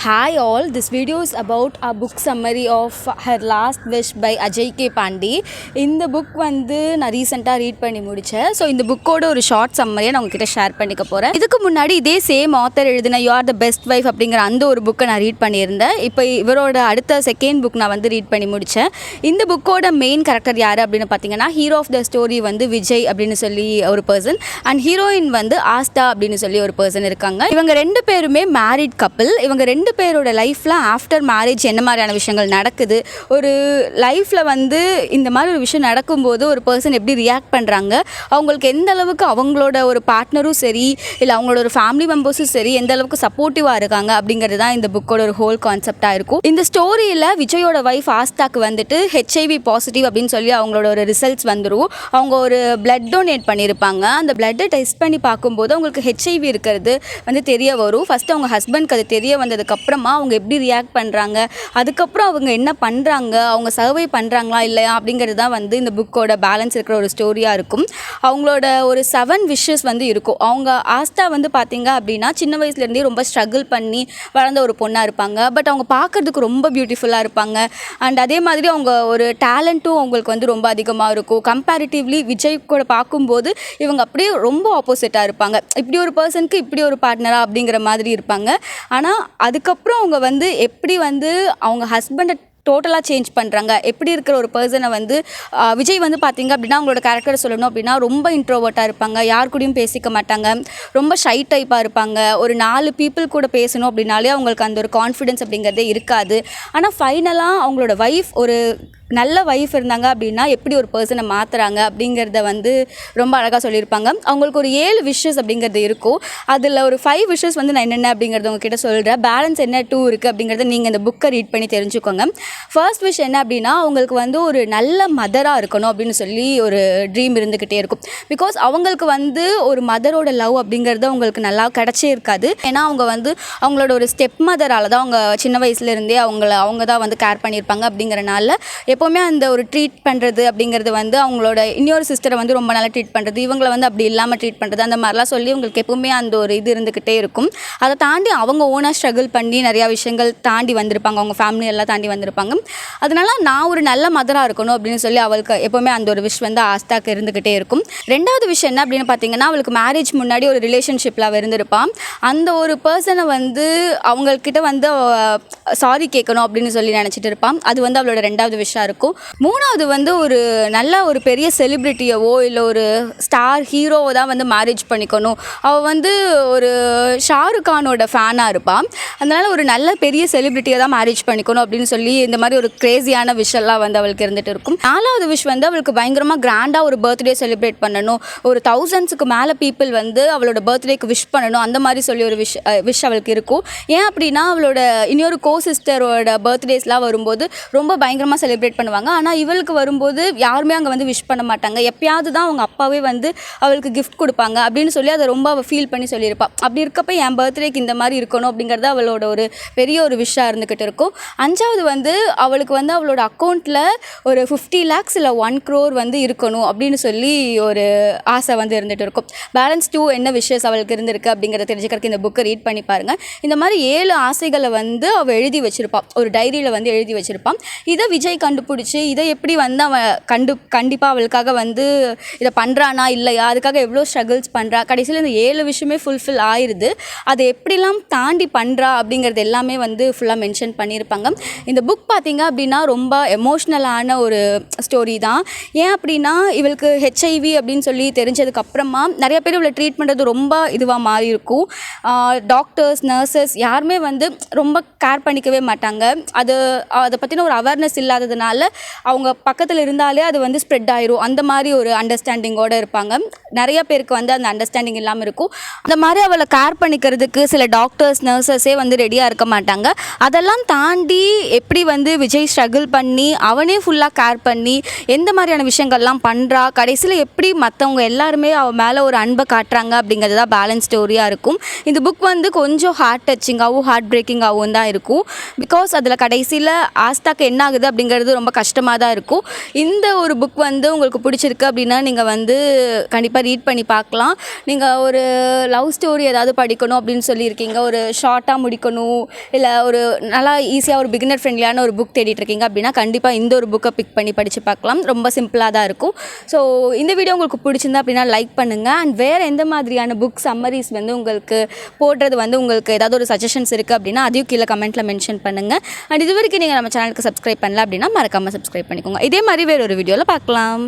Hi all, this video is about a book summary of Her Last Wish by Ajay K. Pandey. இந்த book வந்து நான் ரீசெண்டாக read பண்ணி முடித்தேன். So இந்த புக்கோட ஒரு ஷார்ட் சம்மரியை நான் உங்ககிட்ட ஷேர் பண்ணிக்க போகிறேன். இதுக்கு முன்னாடி இதே சேம் ஆத்தர் எழுதின you are the best wife அப்படிங்கிற அந்த ஒரு புக்கை நான் ரீட் பண்ணியிருந்தேன். இப்போ இவரோட அடுத்த செகண்ட் புக் நான் வந்து ரீட் பண்ணி முடித்தேன். இந்த புக்கோட மெயின் கேரக்டர் யார் அப்படின்னு பார்த்தீங்கன்னா, ஹீரோ ஆஃப் த ஸ்டோரி வந்து விஜய் அப்படின்னு சொல்லி ஒரு பர்சன், அண்ட் ஹீரோயின் வந்து ஆஸ்தா அப்படின்னு சொல்லி ஒரு பர்சன் இருக்காங்க. இவங்க ரெண்டு பேருமே மேரிட் கப்பிள். இவங்க ரெண்டு பேரோட லைஃப்பில் ஆஃப்டர் மேரேஜ் என்ன மாதிரியான விஷயங்கள் நடக்குது, ஒரு லைஃப்பில் வந்து இந்த மாதிரி ஒரு விஷயம் நடக்கும்போது ஒரு பர்சன் எப்படி ரியாக்ட் பண்ணுறாங்க, அவங்களுக்கு எந்த அளவுக்கு அவங்களோட ஒரு பார்ட்னரும் சரி இல்லை அவங்களோட ஒரு ஃபேமிலி மெம்பர்ஸும் சரி எந்த அளவுக்கு சப்போர்ட்டிவாக இருக்காங்க அப்படிங்கிறது தான் இந்த புக்கோட ஒரு ஹோல் கான்செப்டாக இருக்கும். இந்த ஸ்டோரியில் விஜயோட வைஃப் ஆஸ்தாக்கு வந்துட்டு ஹெச்ஐவி பாசிட்டிவ் அப்படின்னு சொல்லி அவங்களோட ஒரு ரிசல்ட்ஸ் வந்துடும். அவங்க ஒரு பிளட் டொனேட் பண்ணியிருப்பாங்க. அந்த பிளட்டை டெஸ்ட் பண்ணி பார்க்கும்போது அவங்களுக்கு ஹெச்ஐவி இருக்கிறது வந்து தெரிய வரும். ஃபஸ்ட்டு அவங்க ஹஸ்பண்ட்க்கு அது தெரிய வந்ததுக்கப்புறமா அவங்க எப்படி ரியாக்ட் பண்ணுறாங்க, அதுக்கப்புறம் அவங்க என்ன பண்ணுறாங்க, அவங்க சர்வை பண்ணுறாங்களா இல்லையா அப்படிங்கிறது தான் வந்து இந்த புக்கோட பேலன்ஸ் இருக்கிற ஒரு ஸ்டோரியாக இருக்கும். அவங்களோட ஒரு 7 விஷஸ் வந்து இருக்கும். அவங்க ஆஸ்தா வந்து பார்த்திங்க அப்படின்னா சின்ன வயசுலேருந்தே ரொம்ப ஸ்ட்ரகிள் பண்ணி வளர்ந்த ஒரு பொண்ணாக இருப்பாங்க. பட் அவங்க பார்க்குறதுக்கு ரொம்ப பியூட்டிஃபுல்லாக இருப்பாங்க. அண்ட் அதே மாதிரி அவங்க ஒரு டேலண்ட்டும் அவங்களுக்கு வந்து ரொம்ப அதிகமாக இருக்கும். கம்பேரிட்டிவ்லி விஜய் கூட பார்க்கும்போது இவங்க அப்படியே ரொம்ப ஆப்போசிட்டாக இருப்பாங்க. இப்படி ஒரு பர்சனுக்கு இப்படி ஒரு பார்ட்னராக அப்படிங்கிற மாதிரி இருப்பாங்க. ஆனால் அதுக்கப்புறம் அவங்க வந்து எப்படி வந்து அவங்க ஹஸ்பண்டை டோட்டலாக சேஞ்ச் பண்ணுறாங்க, எப்படி இருக்கிற ஒரு பர்சனை வந்து விஜய் வந்து பார்த்திங்க அப்படின்னா அவங்களோட கேரக்டரை சொல்லணும் அப்படின்னா ரொம்ப இன்ட்ரோவர்ட்டாக இருப்பாங்க, யார் கூடயும் பேசிக்க மாட்டாங்க, ரொம்ப ஷை டைப்பாக இருப்பாங்க. ஒரு 4 பீப்புள் கூட பேசணும் அப்படின்னாலே அவங்களுக்கு அந்த ஒரு கான்ஃபிடென்ஸ் அப்படிங்கிறதே இருக்காது. ஆனால் ஃபைனலாக அவங்களோட வைஃப் ஒரு நல்ல வைஃப் இருந்தாங்க அப்படின்னா எப்படி ஒரு பர்சனை மாற்றுறாங்க அப்படிங்கிறத வந்து ரொம்ப அழகாக சொல்லியிருப்பாங்க. அவங்களுக்கு ஒரு 7 விஷஸ் அப்படிங்கிறது இருக்கும். அதில் ஒரு 5 விஷஸ் வந்து நான் என்னென்ன அப்படிங்கிறத உங்ககிட்ட சொல்கிறேன். பேலன்ஸ் என்ன 2 இருக்குது அப்படிங்கிறத நீங்கள் இந்த புக்கை ரீட் பண்ணி தெரிஞ்சுக்கோங்க. ஃபர்ஸ்ட் விஷ் என்ன அப்படின்னா, அவங்களுக்கு வந்து ஒரு நல்ல மதராக இருக்கணும் அப்படின்னு சொல்லி ஒரு ட்ரீம் இருந்துக்கிட்டே இருக்கும். பிகாஸ் அவங்களுக்கு வந்து ஒரு மதரோட லவ் அப்படிங்கிறது அவங்களுக்கு நல்லா கிடச்சே இருக்காது. ஏன்னா அவங்க வந்து அவங்களோட ஒரு ஸ்டெப் மதரால் தான் அவங்க சின்ன வயசுலேருந்தே அவங்க தான் வந்து கேர் பண்ணியிருப்பாங்க. அப்படிங்கிறனால எப்போவுமே அந்த ஒரு ட்ரீட் பண்ணுறது அப்படிங்கிறது வந்து அவங்களோட இன்னொரு சிஸ்டரை வந்து ரொம்ப நல்லா ட்ரீட் பண்ணுறது, இவங்களை வந்து அப்படி இல்லாமல் ட்ரீட் பண்ணுறது, அந்த மாதிரிலாம் சொல்லி அவங்களுக்கு எப்போவுமே அந்த ஒரு இது இருந்துக்கிட்டே இருக்கும். அதை தாண்டி அவங்க ஓனாக ஸ்ட்ரகிள் பண்ணி நிறையா விஷயங்கள் தாண்டி வந்திருப்பாங்க, அவங்க ஃபேமிலி எல்லாம் தாண்டி வந்திருப்பாங்க. அதனால நான் ஒரு நல்ல மதராக இருக்கணும் அப்படின்னு சொல்லி அவளுக்கு எப்போவுமே அந்த ஒரு விஷ் வந்து ஆஸ்தாக்கு இருந்துக்கிட்டே இருக்கும். ரெண்டாவது விஷயம் என்ன அப்படின்னு பார்த்தீங்கன்னா, அவளுக்கு மேரேஜ் முன்னாடி ஒரு ரிலேஷன்ஷிப்பில் இருந்திருப்பான். அந்த ஒரு பர்சனை வந்து அவங்கக்கிட்ட வந்து சாரி கேட்கணும் அப்படின்னு சொல்லி நினச்சிட்டு இருப்பான். அது வந்து அவளோட ரெண்டாவது விஷயம் இருக்கும். மூணாவது வந்து ஒரு நல்ல ஒரு பெரிய செலிப்ரிட்டியவோ இல்லை ஒரு ஸ்டார் ஹீரோவை தான் வந்து மேரேஜ் பண்ணிக்கணும். அவள் வந்து ஒரு ஷாருக் கானோட ஃபேனாக இருப்பாள். அதனால் ஒரு நல்ல பெரிய செலிப்ரிட்டியை தான் மேரேஜ் பண்ணிக்கணும் அப்படின்னு சொல்லி இந்த மாதிரி ஒரு கிரேசியான விஷயம்லாம் வந்து அவளுக்கு இருந்துகிட்டு இருக்கும். நாலாவது விஷ் வந்து அவளுக்கு பயங்கரமாக கிராண்டாக ஒரு பர்த்டே செலிப்ரேட் பண்ணணும், ஒரு 1000க்கு மேலே பீப்புள் வந்து அவளோட பர்த்டேக்கு விஷ் பண்ணணும், அந்த மாதிரி சொல்லி ஒரு விஷ் அவளுக்கு இருக்கும். ஏன் அப்படின்னா அவளோட இன்னொரு சிஸ்டரோட பர்த்டேஸ்லாம் வரும்போது ரொம்ப பயங்கரமாக செலிப்ரேட் பண்ணுவாங்க. ஆனால் இவளுக்கு வரும்போது யாருமே அங்கே வந்து விஷ் பண்ண மாட்டாங்க. எப்பயாவது தான் அவங்க அப்பாவே வந்து அவளுக்கு கிஃப்ட் கொடுப்பாங்க அப்படின்னு சொல்லி அதை ரொம்ப அவள் ஃபீல் பண்ணி சொல்லியிருப்பாள். அப்படி இருக்கப்போ என் பர்த்டேக்கு இந்த மாதிரி இருக்கணும் அப்படிங்கிறது அவளோட ஒரு பெரிய ஒரு விஷயம் இருந்துக்கிட்டு இருக்கும். 5வது வந்து அவளுக்கு வந்து அவளோட அக்கௌண்ட்டில் ஒரு 50 lakhs இல்லை 1 crore வந்து இருக்கணும் அப்படின்னு சொல்லி ஒரு ஆசை வந்து இருந்துகிட்டு இருக்கும். பேலன்ஸ் 2 என்ன விஷயம் அவளுக்கு இருந்திருக்கு அப்படிங்கிறத தெரிஞ்சுக்கிறதுக்கு இந்த புக்கை ரீட் பண்ணி பாருங்கள். இந்த மாதிரி 7 ஆசைகளை வந்து அவள் எழுதி வச்சிருப்பாள், ஒரு டைரியில் வந்து எழுதி வச்சிருப்பான். இதை விஜய் கண்டுபிடிச்சி இதை எப்படி வந்து அவன் கண்டிப்பாக அவளுக்காக வந்து இதை பண்ணுறானா இல்லையா, அதுக்காக எவ்வளோ ஸ்ட்ரகிள்ஸ் பண்ணுறா, கடைசியில் இந்த 7 விஷயமே ஃபுல்ஃபில் ஆயிடுது. அதை எப்படிலாம் தாண்டி பண்ணுறா அப்படிங்கிறது எல்லாமே வந்து ஃபுல்லாக மென்ஷன் பண்ணியிருப்பாங்க. இந்த புக் பார்த்திங்க அப்படின்னா ரொம்ப எமோஷ்னலான ஒரு ஸ்டோரி தான். ஏன் அப்படின்னா இவளுக்கு ஹெச்ஐவி அப்படின்னு சொல்லி தெரிஞ்சதுக்கப்புறமா நிறைய பேர் இவளை ட்ரீட் பண்ணுறது ரொம்ப இதுவாக மாறி இருக்கும். டாக்டர்ஸ், நர்சஸ் யாருமே வந்து ரொம்ப கேர் பண்ணிக்கவே மாட்டாங்க. அதை பற்றின ஒரு அவேர்னஸ் இல்லாததுனால அவங்க பக்கத்தில் இருந்தாலே அது வந்து ஸ்ப்ரெட் ஆயிரும், அந்த மாதிரி ஒரு அண்டர்ஸ்டாண்டிங்கோடு இருப்பாங்க. நிறைய பேருக்கு வந்து அந்த அண்டர்ஸ்டாண்டிங் இல்லாமல் இருக்கும். அந்த மாதிரி அவளை கேர் பண்ணிக்கிறதுக்கு சில டாக்டர்ஸ், நர்சஸே வந்து ரெடியாக இருக்க மாட்டாங்க. அதெல்லாம் தாண்டி எப்படி வந்து விஜய் ஸ்ட்ரகிள் பண்ணி அவனே ஃபுல்லாக கேர் பண்ணி எந்த மாதிரியான விஷயங்கள்லாம் பண்ணுறா, கடைசியில் எப்படி மற்றவங்க எல்லாருமே அவள் மேலே ஒரு அன்பை காட்டுறாங்க அப்படிங்கிறது தான் பேலன்ஸ் ஸ்டோரியாக இருக்கும். இந்த புக் வந்து கொஞ்சம் ஹார்ட் டச்சிங்காகவும் ஹார்ட் பிரேக்கிங்காகவும் தான் இருக்கும். பிகாஸ் அதில் கடைசியில் ஆஸ்தாக்கு என்ன ஆகுது அப்படிங்கிறது ரொம்ப கஷ்டமாக தான் இருக்கும். இந்த ஒரு புக் வந்து உங்களுக்கு பிடிச்சிருக்கு அப்படின்னா நீங்கள் வந்து கண்டிப்பாக ரீட் பண்ணி பார்க்கலாம். நீங்கள் ஒரு லவ் ஸ்டோரி ஏதாவது படிக்கணும் அப்படின்னு சொல்லியிருக்கீங்க, ஒரு ஷார்ட்டாக முடிக்கணும், இல்லை ஒரு நல்லா ஈஸியாக ஒரு பிகினர் ஃப்ரெண்ட்லியான ஒரு புக் தேடிட்டுருக்கீங்க அப்படின்னா கண்டிப்பாக இந்த ஒரு புக்கை பிக் பண்ணி படித்து பார்க்கலாம். ரொம்ப சிம்பிளாக தான் இருக்கும். ஸோ இந்த வீடியோ உங்களுக்கு பிடிச்சிருந்தா அப்படின்னா லைக் பண்ணுங்கள். அண்ட் வேறு எந்த மாதிரியான புக் சம்மரிஸ் வந்து உங்களுக்கு போடுறது வந்து உங்களுக்கு ஏதாவது ஒரு சஜஷன்ஸ் இருக்குது அப்படின்னா அதையும் கீழே கமெண்ட்டில் மென்ஷன் பண்ணுங்கள். அண்ட் இது வரைக்கும் நீங்கள் நம்ம சேனலுக்கு சப்ஸ்கிரைப் பண்ணல அப்படின்னா மறக்காமல் சப்ஸ்கிரைப் பண்ணிக்கோங்க. இதே மாதிரி வேறு ஒரு வீடியோவில் பார்க்கலாம்.